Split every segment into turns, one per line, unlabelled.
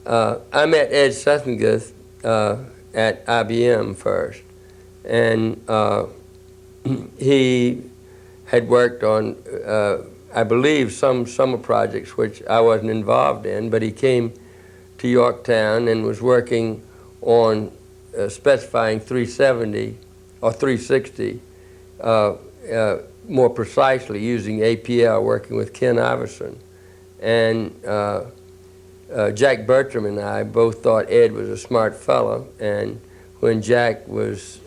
I met Ed Sethengith at IBM first, and he had worked on, I believe, some summer projects which I wasn't involved in, but he came to Yorktown and was working on specifying 370 or 360 more precisely using APL, working with Ken Iverson. And Jack Bertram and I both thought Ed was a smart fellow, and when Jack was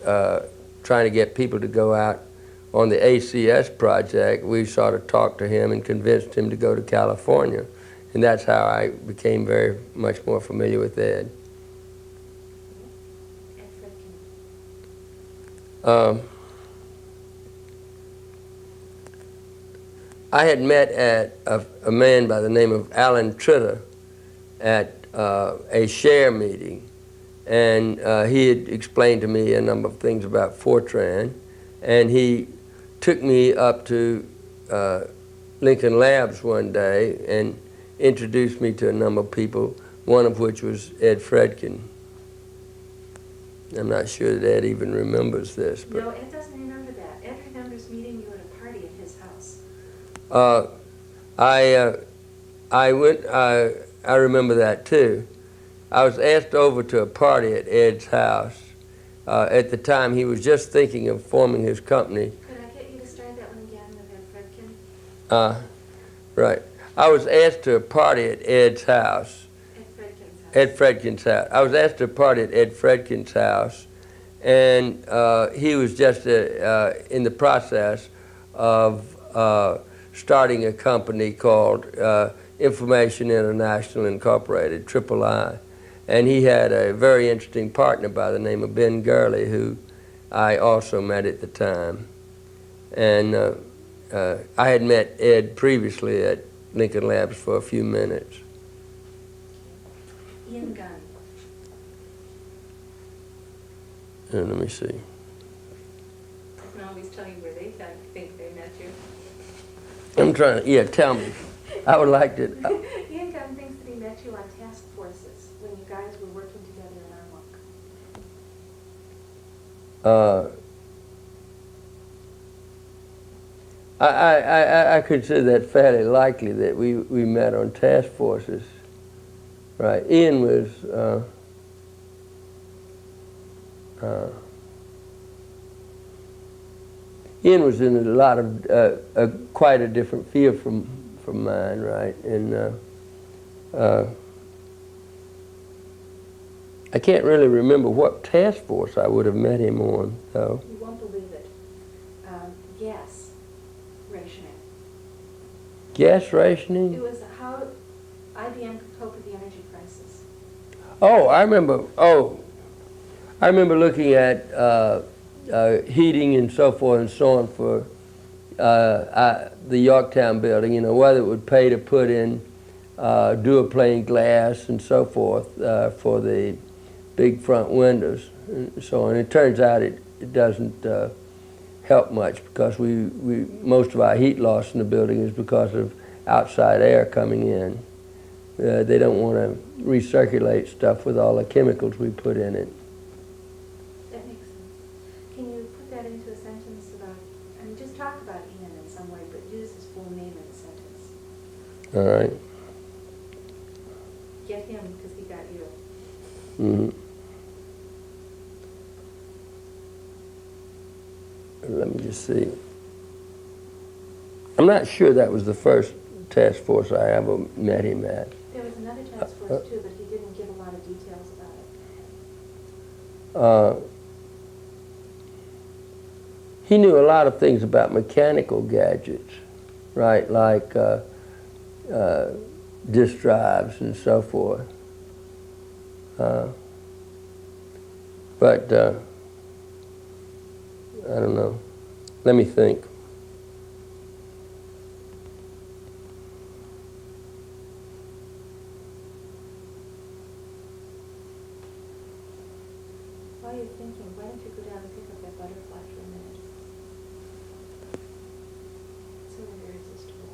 trying to get people to go out on the ACS project, we sort of talked to him and convinced him to go to California. And that's how I became very much more familiar with Ed. I had met a man by the name of Alan Tritter at a share meeting, and he had explained to me a number of things about Fortran, and he took me up to Lincoln Labs one day and introduced me to a number of people, one of which was Ed Fredkin. I'm not sure that Ed even remembers this. But
no, Ed doesn't remember that. Ed remembers meeting you at a party at his house.
I remember that too. I was asked over to a party at Ed's house. At the time, he was just thinking of forming his company.
Could I get you to start that one again with Ed Fredkin?
Right. I was asked to a party at Ed's house.
Ed Fredkin's house.
Ed Fredkin's house. I was asked to a party at Ed Fredkin's house, and he was just in the process of starting a company called Information International Incorporated, III. And he had a very interesting partner by the name of Ben Gurley, who I also met at the time. And I had met Ed previously at Lincoln Labs for a few minutes.
Ian Gunn.
Let me see.
I can always tell you where they think they met you.
I'm trying to, yeah, tell me. I would like to.
Ian Gunn thinks that he met you on task forces when you guys were working together in Armonk.
I consider that fairly likely that we met on task forces. Right. Ian was in a lot of quite a different field from mine, right? And I can't really remember what task force I would have met him on, though.
You won't believe it. Gas rationing.
Gas rationing?
It was how IBM could cope with the energy crisis.
Oh, I remember looking at heating and so forth and so on for the Yorktown building, you know, whether it would pay to put in dual-pane glass and so forth for the big front windows and so on. It turns out it doesn't help much because most of our heat loss in the building is because of outside air coming in. They don't want to recirculate stuff with all the chemicals we put in it.
That makes sense. Can you put that into a sentence about, I mean, just talk about Ian in some way, but use his full name in a sentence.
All right.
Get him because he got you.
Mm-hmm. Let me just see. I'm not sure that was the first task force I ever met him at.
There was another task force too, but he didn't give a lot of details about it.
He knew a lot of things about mechanical gadgets, right? Like disk drives and so forth. But I don't know. Let me think.
While you're thinking, why don't you go down and pick up that butterfly for a minute? It's so irresistible.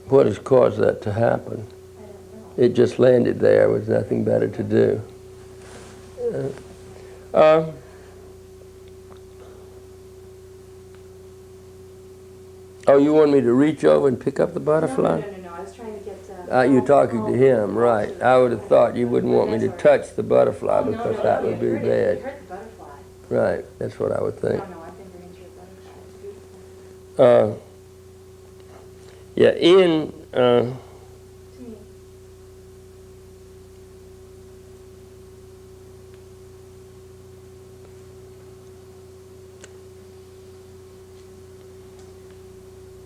What has caused that to happen?
I don't know.
it just landed there. There was nothing better to do. Oh, you want me to reach over and pick up the butterfly?
No. I was trying to get...
You're talking to him, right. I would have thought you wouldn't want me to touch the butterfly because that would be bad.
You hurt the butterfly.
Right, that's what I would think.
No, I've been bringing your butterfly. It's beautiful.
Yeah, Ian,
To me.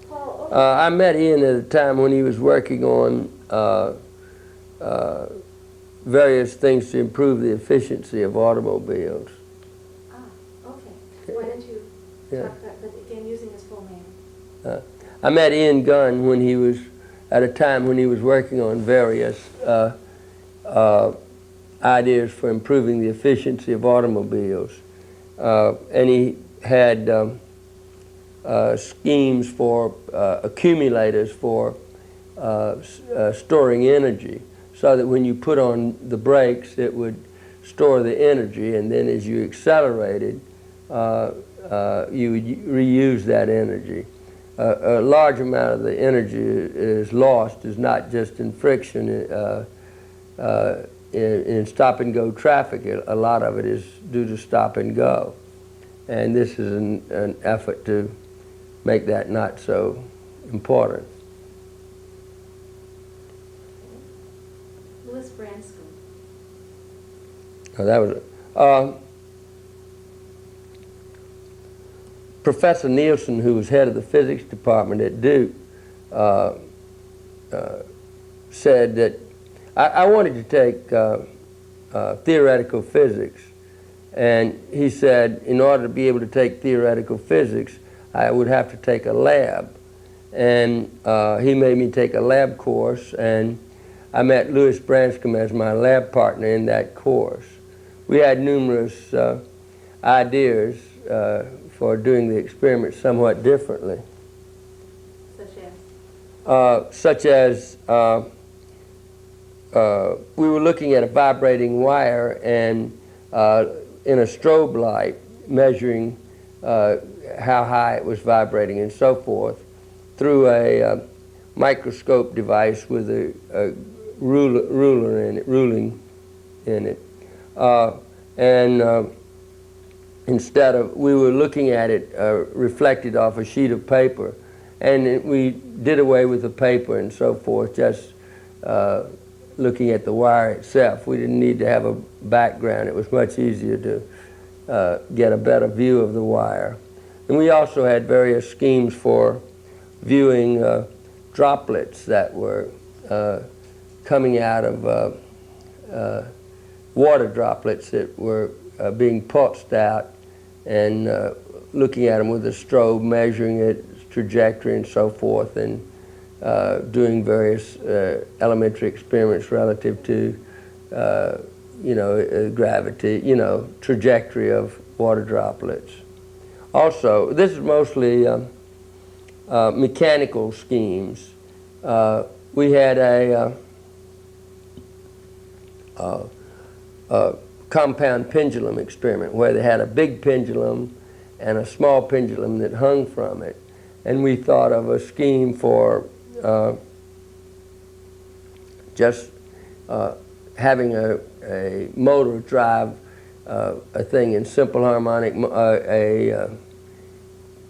Paul, okay.
I met Ian at a time when he was working on various things to improve the efficiency of automobiles.
Okay. Why don't you talk about, but again, using his full name.
I met Ian Gunn when he was, at a time when he was working on various ideas for improving the efficiency of automobiles. And he had schemes for accumulators for storing energy, so that when you put on the brakes, it would store the energy, and then as you accelerated, you would reuse that energy. A large amount of the energy is lost, is not just in friction, in stop-and-go traffic. A lot of it is due to stop and go. And this is an effort to make that not so important.
Louis Branscombe.
Oh, that was Professor Nielsen, who was head of the physics department at Duke, said that I wanted to take theoretical physics, and he said in order to be able to take theoretical physics, I would have to take a lab. And he made me take a lab course, and I met Louis Branscombe as my lab partner in that course. We had numerous ideas for doing the experiment somewhat differently.
Such as?
We were looking at a vibrating wire and in a strobe light, measuring how high it was vibrating and so forth, through a microscope device with a ruling in it. Instead of, we were looking at it reflected off a sheet of paper, and we did away with the paper and so forth, just looking at the wire itself. We didn't need to have a background. It was much easier to get a better view of the wire. And we also had various schemes for viewing droplets that were coming out of water droplets that were being pulsed out, and looking at them with a strobe, measuring its trajectory and so forth, and doing various elementary experiments relative to, gravity, trajectory of water droplets. Also, this is mostly mechanical schemes. We had a compound pendulum experiment where they had a big pendulum and a small pendulum that hung from it. And we thought of a scheme for just having a motor drive a thing in simple harmonic, a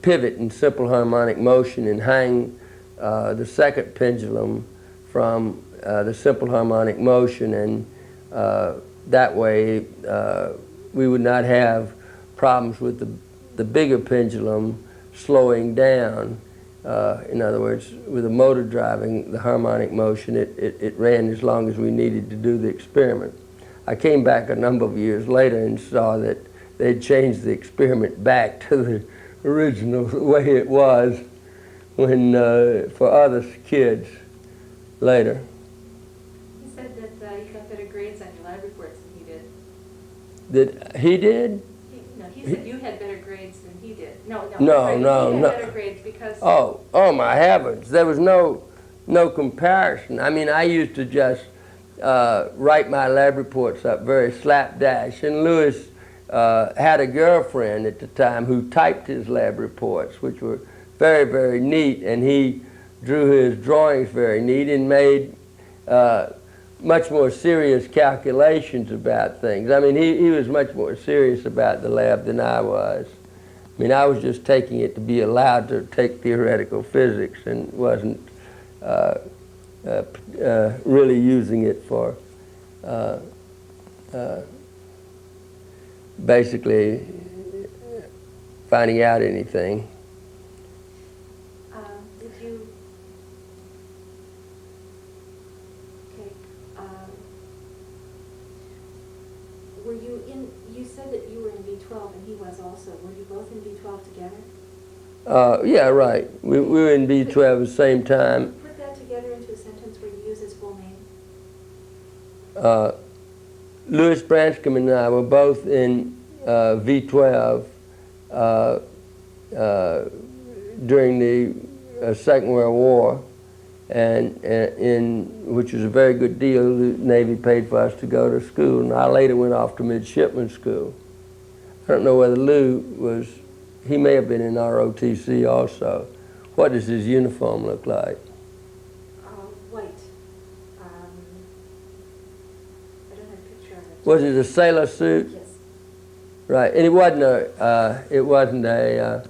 pivot in simple harmonic motion, and hang the second pendulum from the simple harmonic motion, and that way we would not have problems with the bigger pendulum slowing down. In other words, with the motor driving the harmonic motion, it ran as long as we needed to do the experiment. I came back a number of years later and saw that they'd changed the experiment back to the original way it was when for other kids later.
He said that you got better grades on your lab reports than he did.
That he did?
He said you had better grades than he did. No.
No.
Better grades because...
Oh my heavens. There was no comparison. I mean, I used to just write my lab reports up very slapdash. And Lewis had a girlfriend at the time who typed his lab reports, which were very, very neat, and he drew his drawings very neat and made much more serious calculations about things. I mean, he was much more serious about the lab than I was. I mean, I was just taking it to be allowed to take theoretical physics and wasn't really using it for basically finding out anything.
Did you, okay, were you in, you said that you were in V12 and he was also, were you both in V12 together?
Yeah, right. We were in V12 at the same time.
Put that together into a sentence where you use his full name.
Louis Branscombe and I were both in V12 during the Second World War, and which was a very good deal. The Navy paid for us to go to school, and I later went off to midshipman school. I don't know whether Lou was, he may have been in ROTC also. What does his uniform look like?
White. I don't have a picture of it.
Was it a sailor suit?
Yes.
Right, and it wasn't a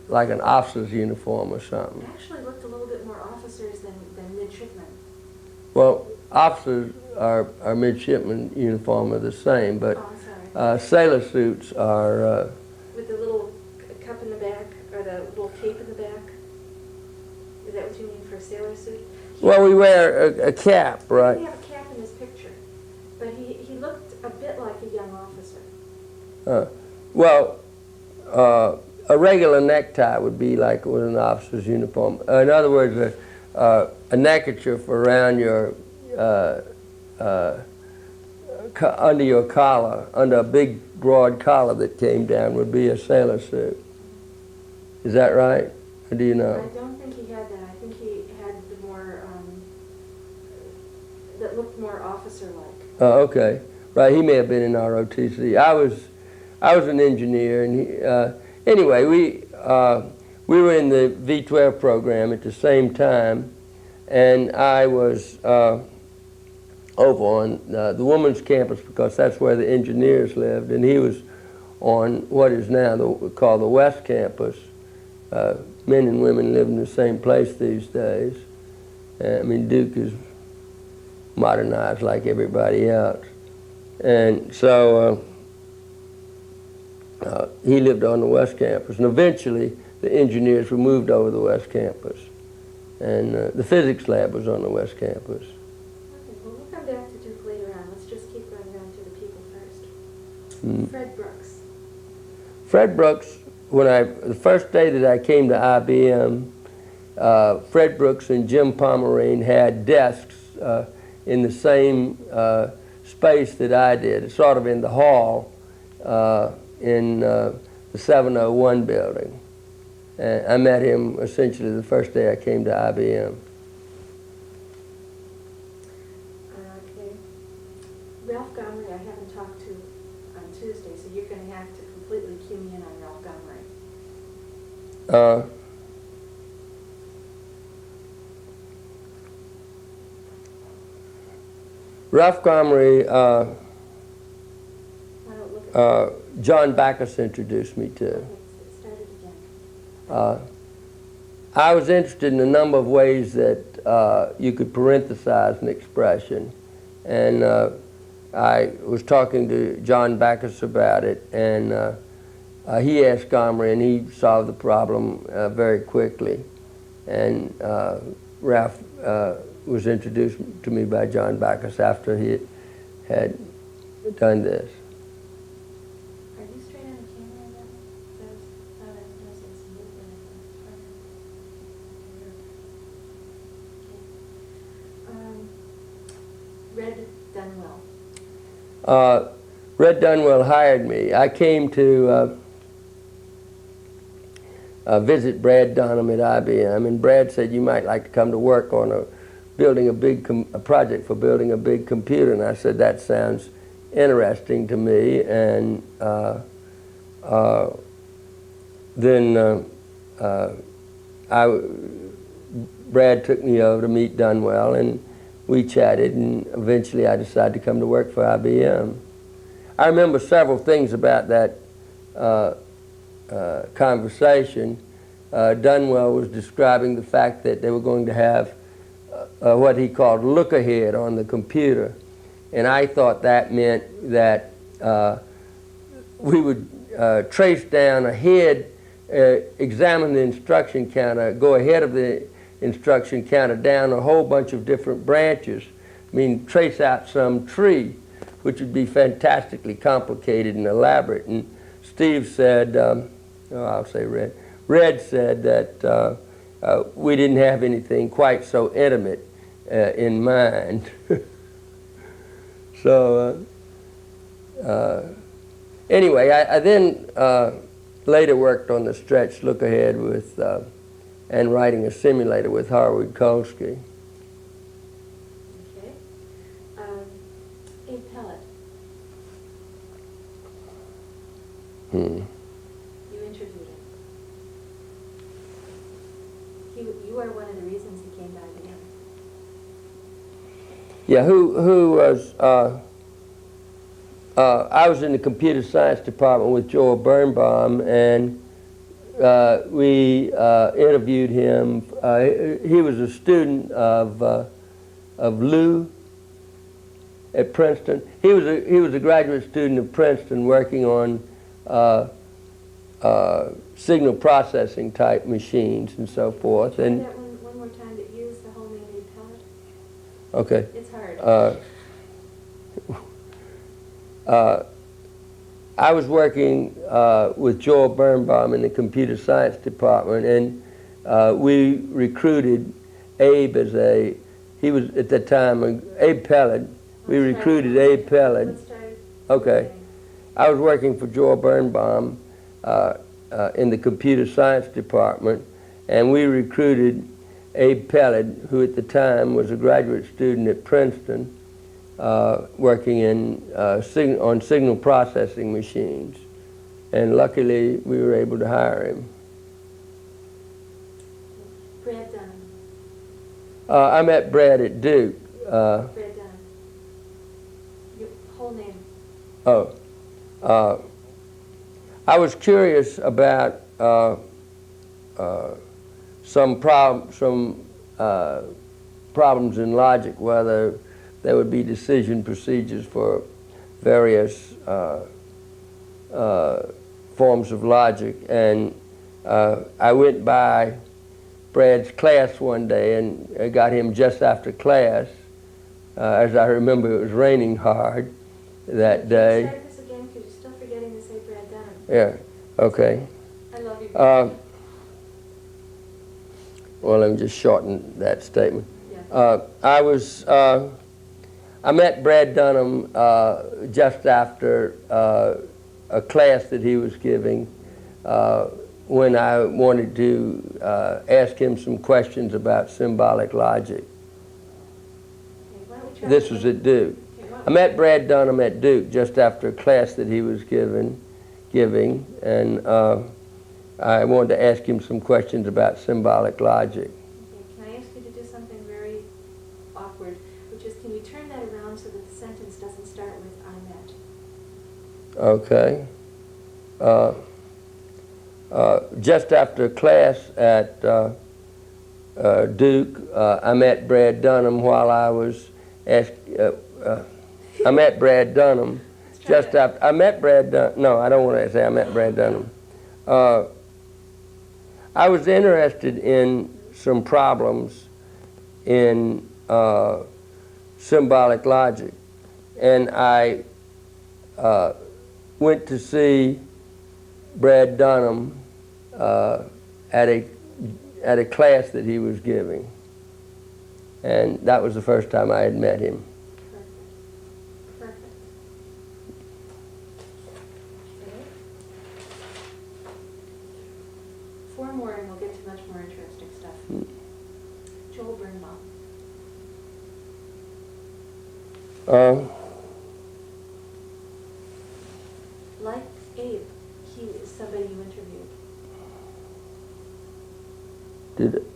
like an officer's uniform or something.
It actually looked a little bit more officers than midshipmen.
Well, officers are midshipman uniform are the same, but
Oh, I'm sorry.
sailor suits are.
With the little cup in the back, or the little cape in the back? Is that what you mean for a sailor suit?
Well, we wear a cap,
He
right?
didn't have a cap in his picture, but he looked a bit like a young officer.
Well, a regular necktie would be like with an officer's uniform. In other words, a neckerchief around your under your collar, under a big broad collar that came down, would be a sailor suit. Is that right? Or do you know?
I don't think he had that. I think he had the more, that looked more officer-like.
Oh, okay. Right, he may have been in ROTC. I was an engineer, and he, anyway, we were in the V12 program at the same time, and I was over on the women's campus because that's where the engineers lived, and he was on what is now called the West Campus. Men and women live in the same place these days. I mean, Duke is modernized like everybody else. And so he lived on the West Campus. And eventually, the engineers were moved over to the West Campus. And the physics lab was on the West Campus.
Okay, well, we'll come back to Duke later on. Let's just keep going down to the people first. Fred Brooks.
Fred Brooks, the first day that I came to IBM, Fred Brooks and Jim Pomerine had desks in the same space that I did, sort of in the hall in the 701 building. And I met him essentially the first day I came to IBM.
Okay. Ralph Gomery I haven't talked to on Tuesday, so you're going to have to completely cue me in on Ralph Gomery.
Ralph Gomery,
Why don't look at
John Backus introduced me to.
Okay, start it again.
I was interested in a number of ways that you could parenthesize an expression, and I was talking to John Backus about it, and he asked Gomery, and he solved the problem very quickly. And Ralph was introduced to me by John Backus after he had done this.
Are you straight on the camera on that one? Thought I noticed some movement in the front. Okay. Red Dunwell.
Red Dunwell hired me. I came to visit Brad Dunham at IBM, and Brad said, you might like to come to work on a building a project for building a big computer, and I said, that sounds interesting to me. And then Brad took me over to meet Dunwell, and we chatted, and eventually I decided to come to work for IBM. I remember several things about that conversation. Dunwell was describing the fact that they were going to have what he called look-ahead on the computer, and I thought that meant that we would trace down ahead, examine the instruction counter, go ahead of the instruction counter down a whole bunch of different branches. I mean, trace out some tree, which would be fantastically complicated and elaborate. And Steve said, I'll say Red. Red said that we didn't have anything quite so intimate in mind. So anyway, I then later worked on the stretch look ahead with and writing a simulator with Harvard Cocke.
Okay. Abe Pellet. You interviewed him. You are one of the reasons he came to IBM.
Yeah, who was, I was in the computer science department with Joel Birnbaum, and we interviewed him. He was a student of Lou at Princeton. He was a graduate student of Princeton working on signal processing type machines and so forth.
Try
And
that one more time, but use the whole name Abe Pellet.
okay.
It's hard.
I was working with Joel Birnbaum in the computer science department, and we recruited Abe as he was at that time, Abe Pellet. We recruited Abe Pellet. Okay. I was working for Joel Birnbaum in the computer science department, and we recruited Abe Pellet, who at the time was a graduate student at Princeton, working on signal processing machines. And luckily, we were able to hire him.
Brad Dunham.
I met Brad at Duke.
Brad Dunham. Your whole name.
I was curious about some problems in logic, whether there would be decision procedures for various forms of logic. And I went by Brad's class one day and I got him just after class. As I remember, it was raining hard that day.
Start this again because you're still forgetting to say Brad Dunham.
Yeah, okay.
I love you, Brad.
Well, let me just shorten that statement.
Yeah.
I met Brad Dunham just after a class that he was giving when I wanted to ask him some questions about symbolic logic.
Okay, why don't we try
This was at Duke. I met Brad Dunham at Duke just after a class that he was giving, and I wanted to ask him some questions about symbolic logic.
Okay, can I ask you to do something very awkward, which is, can you turn that around so that the sentence doesn't start with I met?
Okay. Just after class at Duke, I met Brad Dunham while I was I met Brad Dunham just after, I met Brad Dunham, no, I don't want to say I met Brad Dunham. I was interested in some problems in symbolic logic, and I went to see Brad Dunham at a class that he was giving, and that was the first time I had met him.
Perfect. Okay. 4 more and we'll get to much more interesting stuff. Joel Birnbaum. Like Abe, he is somebody you interviewed.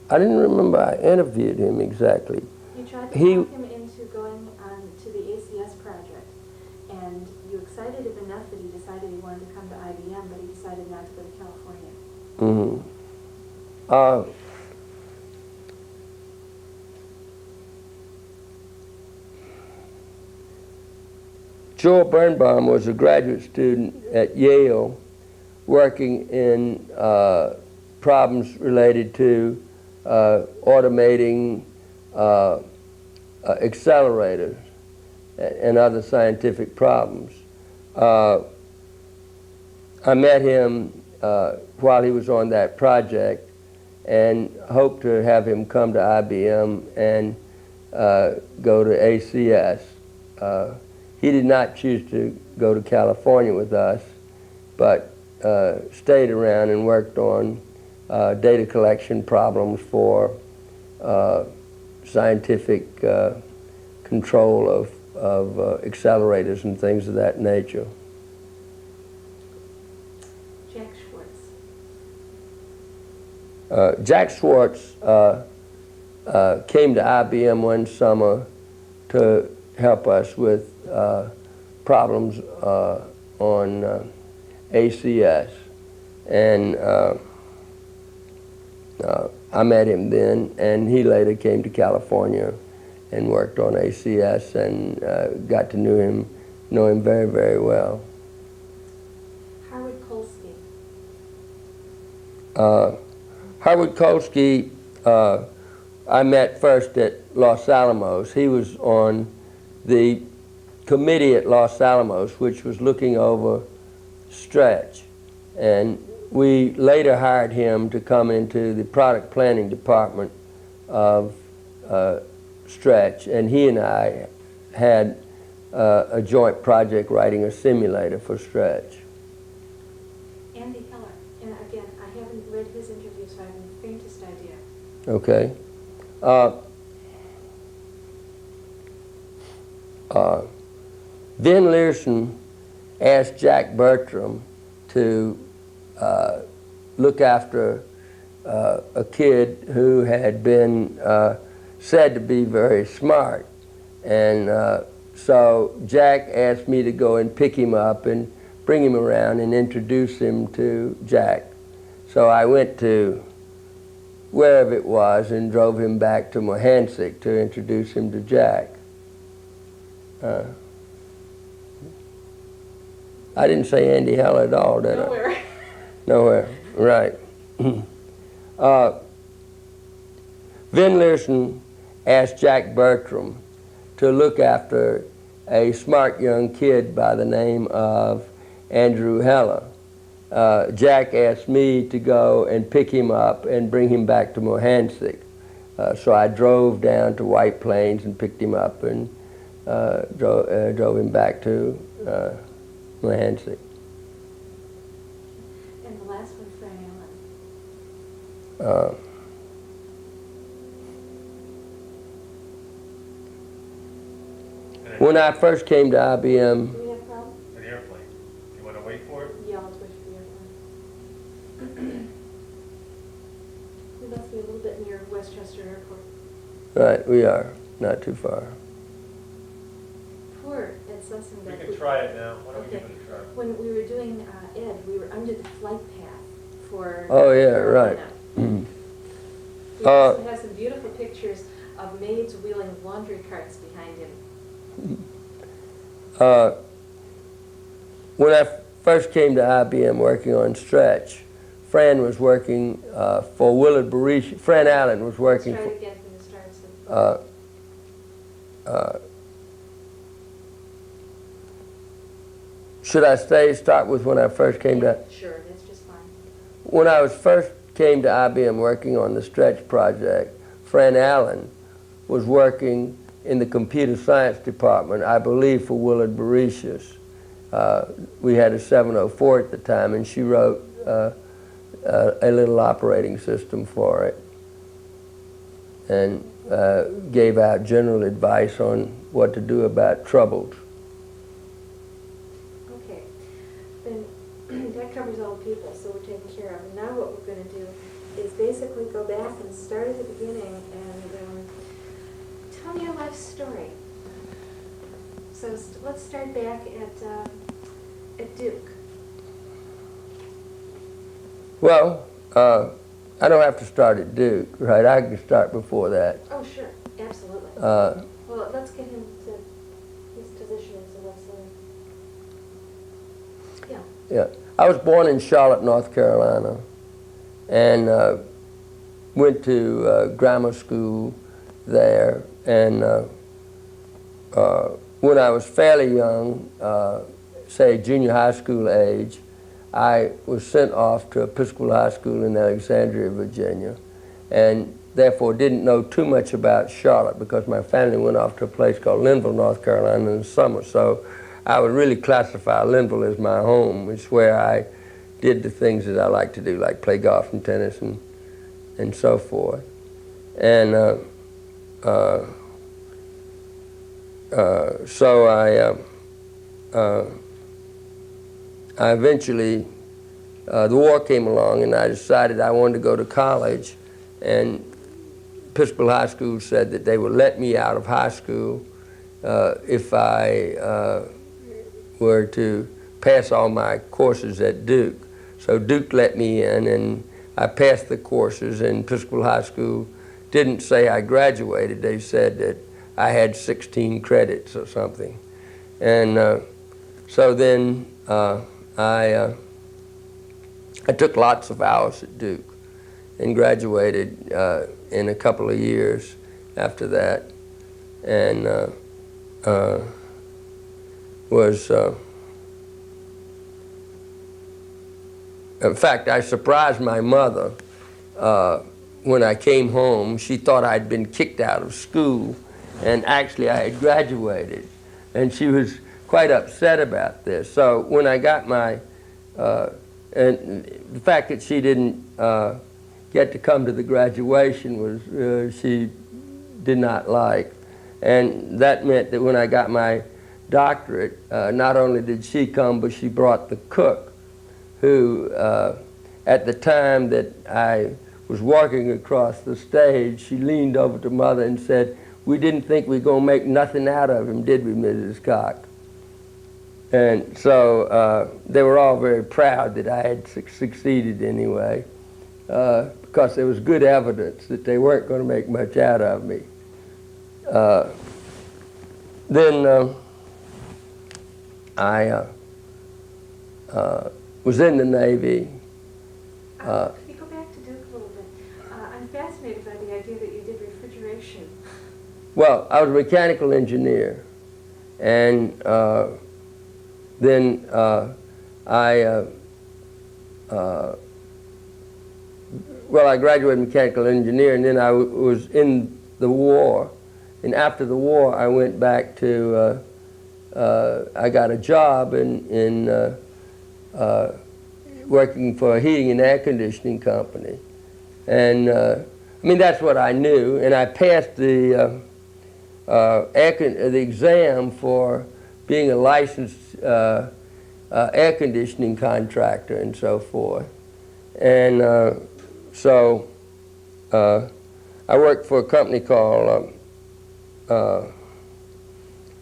I didn't remember I interviewed him exactly.
You tried to
He-
talk him into going on to the ACS project, and you excited him enough that he decided he wanted to come to IBM, but he decided not to go to California.
Mm-hmm. Joel Birnbaum was a graduate student at Yale working in problems related to automating accelerators and other scientific problems. I met him while he was on that project and hoped to have him come to IBM and go to ACS. He did not choose to go to California with us, but stayed around and worked on data collection problems for scientific control of accelerators and things of that nature.
Jack Schwartz.
Jack Schwartz came to IBM one summer to help us with problems on ACS, and I met him then, and he later came to California and worked on ACS and got to know him very, very well.
Howard Kolsky.
Howard Kolsky, I met first at Los Alamos. He was on the committee at Los Alamos, which was looking over Stretch, and we later hired him to come into the product planning department of Stretch, and he and I had a joint project writing a simulator for Stretch.
Andy Heller. And again, I haven't read his interview, so I have the faintest idea.
Okay. Vin Learson asked Jack Bertram to look after a kid who had been said to be very smart. And so Jack asked me to go and pick him up and bring him around and introduce him to Jack. So I went to wherever it was and drove him back to Mohansick to introduce him to Jack. I didn't say Andy Heller at all, did I?
Nowhere.
Nowhere, right. Vin Learson asked Jack Bertram to look after a smart young kid by the name of Andrew Heller. Jack asked me to go and pick him up and bring him back to Mohansick. So I drove down to White Plains and picked him up and drove him back to Mohansick.
And the last one, Fran Allen.
When I first came to IBM,
Do we have a problem?
An airplane. You want to wait for it?
Yeah, let's wait for the airplane. We must be a little bit near Westchester Airport.
right, we are, not too far.
Poor Ed Sussman.
We can try it now. Why don't we
Okay.
give it a try?
When we were doing Ed, we were under the flight path for
Oh, yeah, right.
Carolina. He also has some beautiful pictures of maids wheeling laundry carts behind him.
When I first came to IBM working on Stretch, Fran was working for Willard Barisha. Fran Allen was working
Let's try
for.
it again from the start. So.
Should I start with when I first came to?
Sure, that's just fine.
When I was first came to IBM working on the Stretch project, Fran Allen was working in the computer science department, I believe for Willard Barisha's. We had a 704 at the time, and she wrote a little operating system for it and gave out general advice on what to do about troubles.
Okay, then that covers all people, so we're taken care of. And now what we're going to do is basically go back and start at the beginning and tell me your life story. So let's start back at Duke.
Well, I don't have to start at Duke, right? I can start before that.
Oh, sure, absolutely.
Uh,
Well, let's get him to his position as a wrestler. Yeah.
Yeah, I was born in Charlotte, North Carolina, and went to grammar school there. And when I was fairly young, say junior high school age, I was sent off to Episcopal High School in Alexandria, Virginia, and therefore didn't know too much about Charlotte because my family went off to a place called Linville, North Carolina in the summer. So I would really classify Linville as my home. It's where I did the things that I like to do, like play golf and tennis and so forth. And so I eventually, the war came along and I decided I wanted to go to college, and Episcopal High School said that they would let me out of high school if I were to pass all my courses at Duke. So Duke let me in, and I passed the courses, and Episcopal High School didn't say I graduated. They said that I had 16 credits or something. And so then I took lots of hours at Duke and graduated in a couple of years after that, and was in fact, I surprised my mother when I came home. She thought I'd been kicked out of school, and actually I had graduated, and she was quite upset about this. So when I got my and the fact that she didn't get to come to the graduation was she did not like. And that meant that when I got my doctorate, not only did she come, but she brought the cook, who at the time that I was walking across the stage, she leaned over to Mother and said, "We didn't think we were going to make nothing out of him, did we, Mrs. Cocke?" And so they were all very proud that I had succeeded anyway, because there was good evidence that they weren't going to make much out of me. Then I was in the Navy.
Could you go back to Duke a little bit? I'm fascinated by the idea that you did refrigeration.
Well, I was a mechanical engineer, and then I graduated mechanical engineer, and then I was in the war. And after the war, I went back to, I got a job in working for a heating and air conditioning company. And I mean, that's what I knew. And I passed the exam for being a licensed air conditioning contractor and so forth. And so I worked for a company called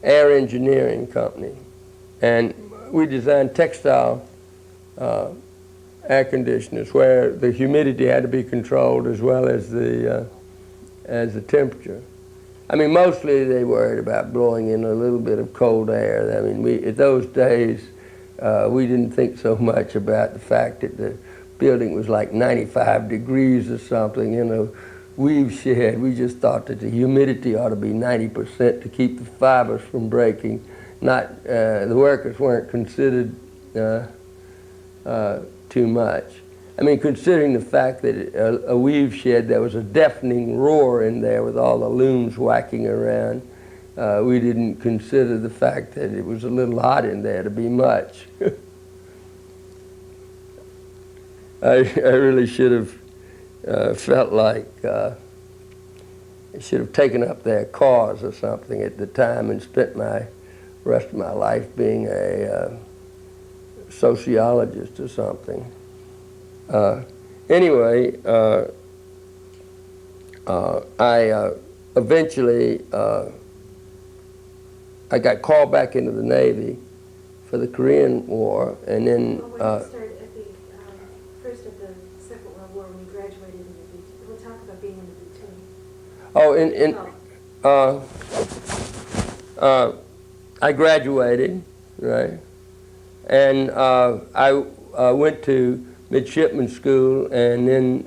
Air Engineering Company, and we designed textile air conditioners where the humidity had to be controlled as well as the temperature. I mean, mostly they worried about blowing in a little bit of cold air. I mean, at those days, we didn't think so much about the fact that the building was like 95 degrees or something in a weave shed. We just thought that the humidity ought to be 90% to keep the fibers from breaking. Not the workers weren't considered too much. I mean, considering the fact that a weave shed, there was a deafening roar in there with all the looms whacking around. We didn't consider the fact that it was a little hot in there to be much. I really should have felt like should have taken up their cause or something at the time and spent my rest of my life being a sociologist or something. Anyway, I eventually I got called back into the Navy for the Korean War, and then
Well, when you started at the first of the Second World War, when you graduated in the B2, we'll talk about being in the B2.
I graduated, right, and I went to midshipman school and then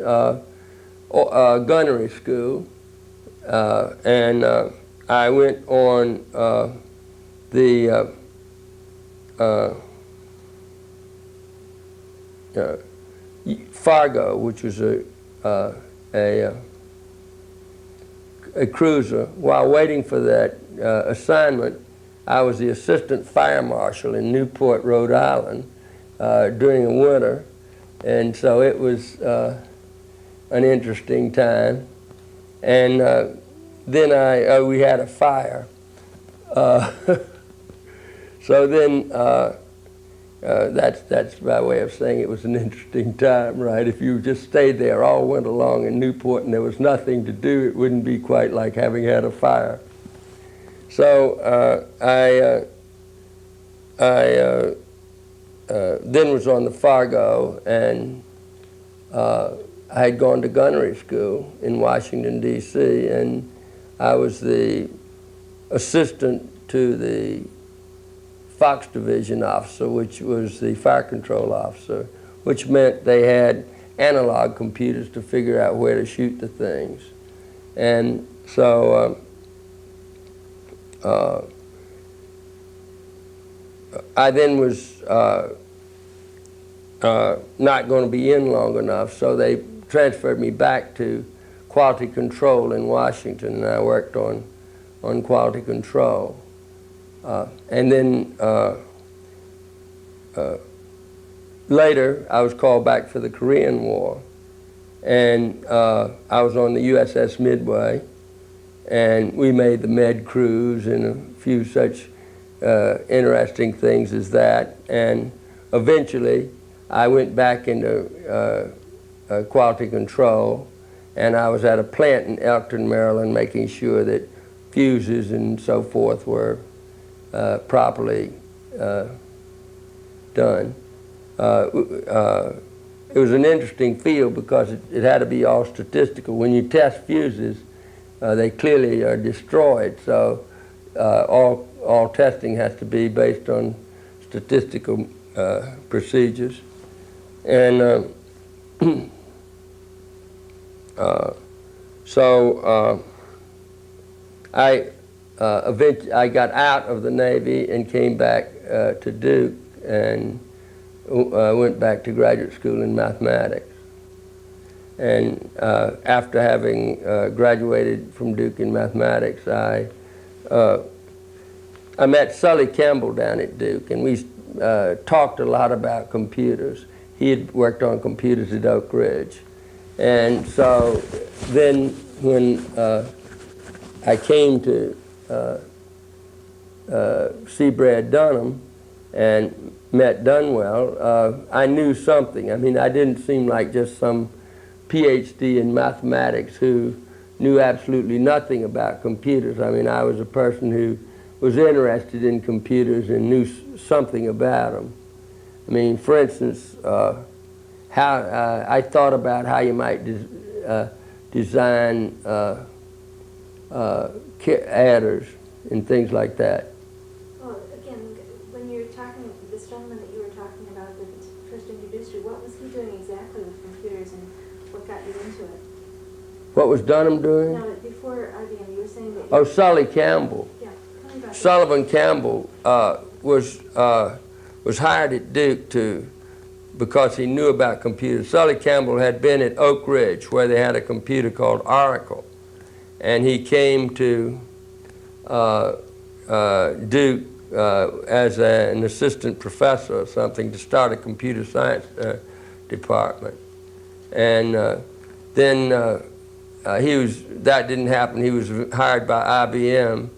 gunnery school, and I went on the Fargo, which was a cruiser. While waiting for that assignment, I was the assistant fire marshal in Newport, Rhode Island during the winter, and so it was an interesting time. And then we had a fire. So then that's my way of saying it was an interesting time, right? If you just stayed there all winter long in Newport and there was nothing to do, it wouldn't be quite like having had a fire. So I then was on the Fargo, and I had gone to gunnery school in Washington, D.C., and I was the assistant to the Fox Division officer, which was the fire control officer, which meant they had analog computers to figure out where to shoot the things. And so I then was not going to be in long enough, so they transferred me back to quality control in Washington, and I worked on quality control. And then later, I was called back for the Korean War, and I was on the USS Midway, and we made the med cruise and a few such interesting things as that. And eventually, I went back into quality control, and I was at a plant in Elkton, Maryland, making sure that fuses and so forth were properly done. It was an interesting field because it had to be all statistical. When you test fuses, they clearly are destroyed, so all testing has to be based on statistical procedures. And so I got out of the Navy and came back to Duke, and went back to graduate school in mathematics. And after having graduated from Duke in mathematics, I met Sully Campbell down at Duke, and we talked a lot about computers. He had worked on computers at Oak Ridge. And so then when I came to see Brad Dunham and met Dunwell, I knew something. I mean, I didn't seem like just some PhD in mathematics who knew absolutely nothing about computers. I mean, I was a person who was interested in computers and knew something about them. I mean, for instance, how I thought about how you might design adders and things like that.
Well, again, when you're talking, this gentleman that you were talking about that first introduced you, what was he doing exactly with computers and what got you into it?
What was Dunham doing?
No, before IBM, you were saying that you...
Oh, Sully Campbell.
Yeah, tell me about
Sullivan Campbell was hired at Duke because he knew about computers. Sully Campbell had been at Oak Ridge, where they had a computer called Oracle, and he came to Duke as an assistant professor or something to start a computer science department. And then that didn't happen. He was hired by IBM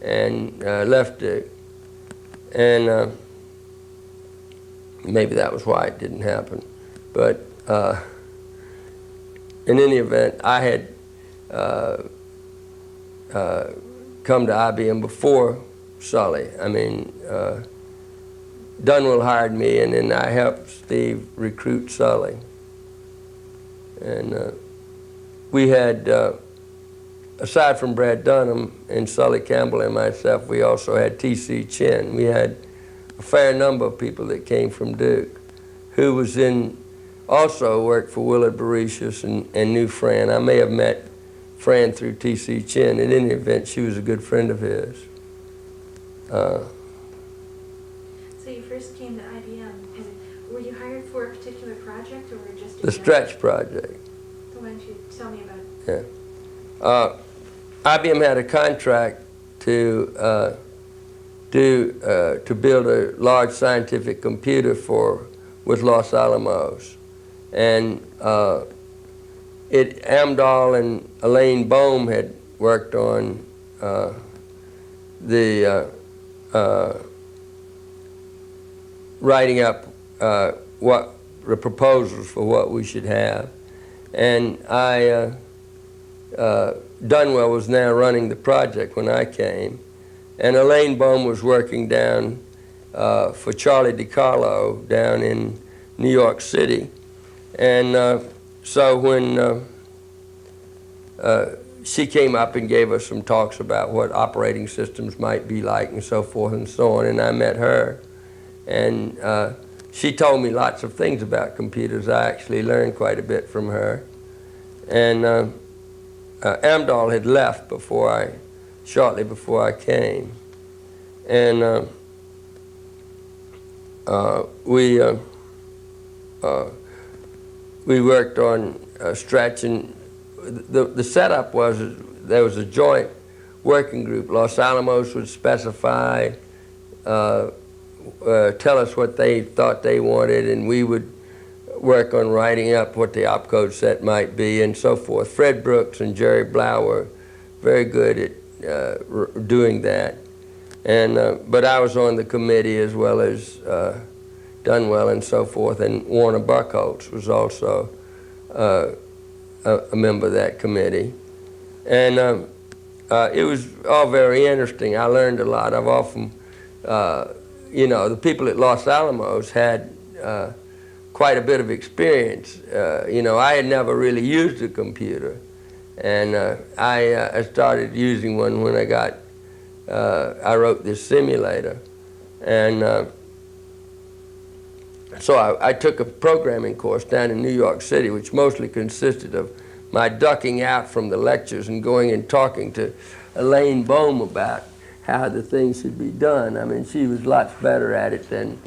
and left Duke. And maybe that was why it didn't happen. But in any event, I had come to IBM before Sully. I mean, Dunwell hired me, and then I helped Steve recruit Sully. And we had, aside from Brad Dunham and Sully Campbell and myself, we also had T.C. Chin. We had a fair number of people that came from Duke, who was also worked for Willard Beretius and knew Fran. I may have met Fran through T.C. Chin. In any event, she was a good friend of his.
So you first came to IBM, and were you hired for a particular project, or were you just a
The Stretch Project.
So why don't you tell me about it?
Yeah. IBM had a contract to build a large scientific computer with Los Alamos, and Amdahl and Elaine Bohm had worked on writing up what the proposals for what we should have, and Dunwell was now running the project when I came, and Elaine Bohm was working down for Charlie DiCarlo down in New York City. And so when she came up and gave us some talks about what operating systems might be like and so forth and so on, and I met her, and she told me lots of things about computers. I actually learned quite a bit from her. And Amdahl had left shortly before I came, and we worked on Stretch, and the setup was there was a joint working group. Los Alamos would specify, tell us what they thought they wanted, and we would work on writing up what the opcode set might be and so forth. Fred Brooks and Jerry Blau were very good at doing that. And but I was on the committee as well as Dunwell and so forth, and Warner Buckholz was also a member of that committee. And it was all very interesting. I learned a lot. I've often, the people at Los Alamos had quite a bit of experience. I had never really used a computer, and I started using one when I wrote this simulator. And so I took a programming course down in New York City, which mostly consisted of my ducking out from the lectures and going and talking to Elaine Bohm about how the thing should be done. I mean, she was lots better at it than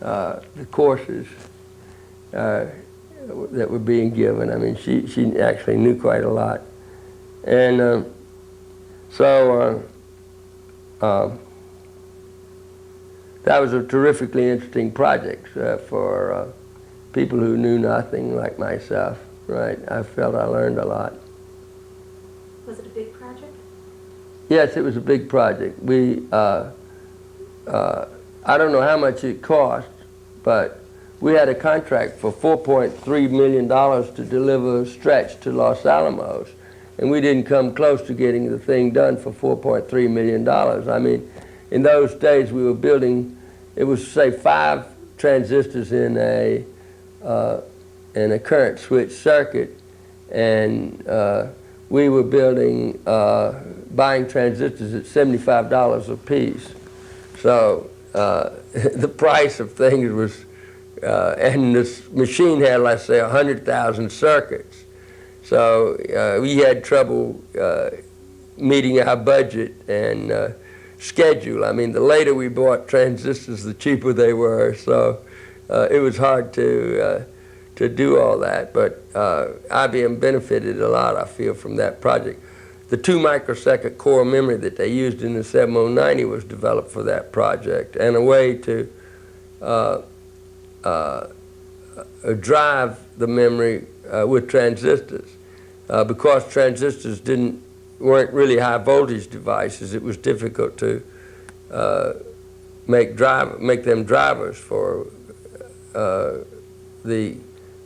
the courses that were being given. I mean, she actually knew quite a lot. And that was a terrifically interesting project for people who knew nothing like myself, right? I felt I learned a lot.
Was it a big project?
Yes, it was a big project. I don't know how much it cost, but we had a contract for $4.3 million to deliver Stretch to Los Alamos, and we didn't come close to getting the thing done for $4.3 million. I mean, in those days we were building, it was say 5 transistors in a current switch circuit, and we were buying transistors at $75 a piece. So the price of things was, and this machine had, let's say, 100,000 circuits. So we had trouble meeting our budget and schedule. I mean, the later we bought transistors, the cheaper they were. So it was hard to do all that. But IBM benefited a lot, I feel, from that project. The 2 microsecond core memory that they used in the 7090 was developed for that project, and a way to drive the memory with transistors. because transistors weren't really high voltage devices, it was difficult to make them drivers for the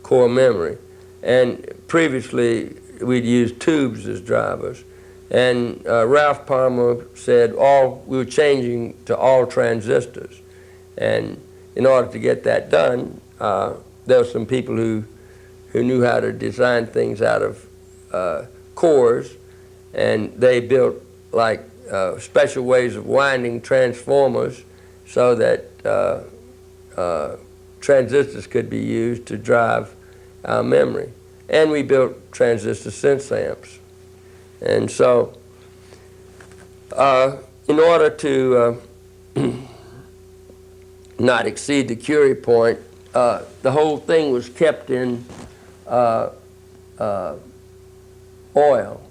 core memory. And previously, we'd used tubes as drivers. And Ralph Palmer said we were changing to all transistors. And in order to get that done, there were some people who knew how to design things out of cores, and they built like special ways of winding transformers so that transistors could be used to drive our memory. And we built transistor sense amps. And so in order to not exceed the Curie point, the whole thing was kept in oil.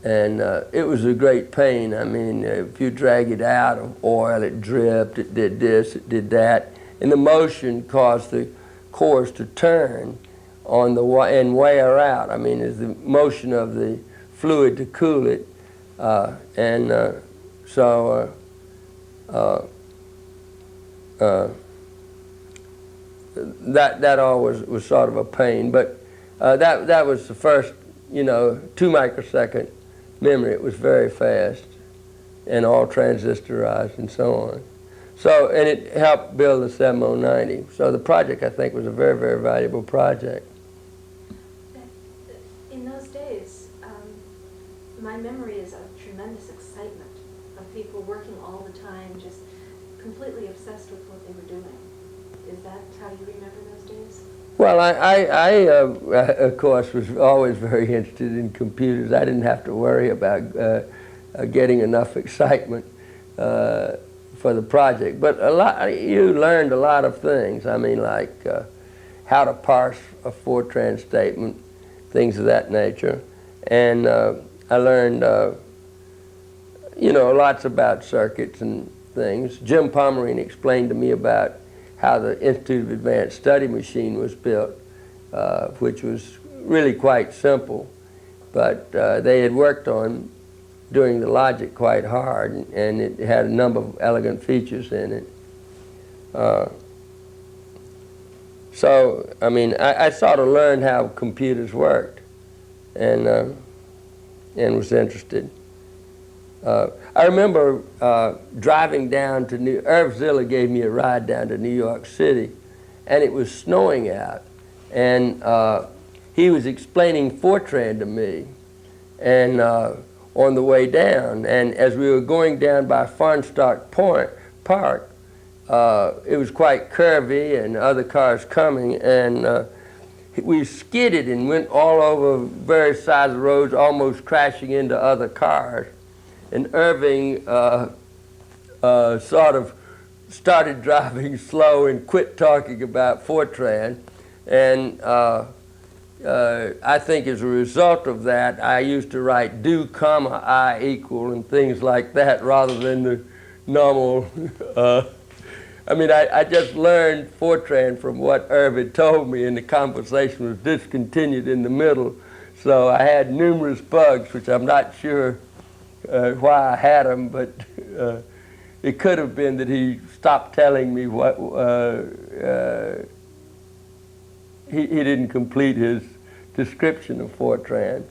And it was a great pain. I mean, if you drag it out of oil, it dripped, it did this, it did that. And the motion caused the cores to turn on and wear out. I mean, it's the motion of the fluid to cool it. That always was sort of a pain. But that was the first, 2 microsecond memory. It was very fast and all transistorized and so on. So, and it helped build the 7090. So the project, I think, was a very, very valuable project.
In those days, my memory is of tremendous excitement, of people working all the time, just completely obsessed with what they were doing. Is that how you remember those days?
Well, I of course, was always very interested in computers. I didn't have to worry about getting enough excitement for the project. But you learned a lot of things. I mean, like how to parse a Fortran statement, things of that nature. And I learned, lots about circuits and things. Jim Pomerine explained to me about how the Institute of Advanced Study machine was built, which was really quite simple. But they had worked on doing the logic quite hard, and it had a number of elegant features in it. So, I mean, I sort of learned how computers worked, and was interested. I remember driving down to Irv Ziller gave me a ride down to New York City, and it was snowing out, and he was explaining Fortran to me, and on the way down, and as we were going down by Farnstock Park, it was quite curvy and other cars coming, and we skidded and went all over various sides of the roads, almost crashing into other cars. And Irving sort of started driving slow and quit talking about Fortran. And I think as a result of that, I used to write do, comma, I equal and things like that rather than the normal. I just learned Fortran from what Irv had told me, and the conversation was discontinued in the middle. So I had numerous bugs, which I'm not sure why I had them, but it could have been that he stopped telling me what he didn't complete his description of Fortran.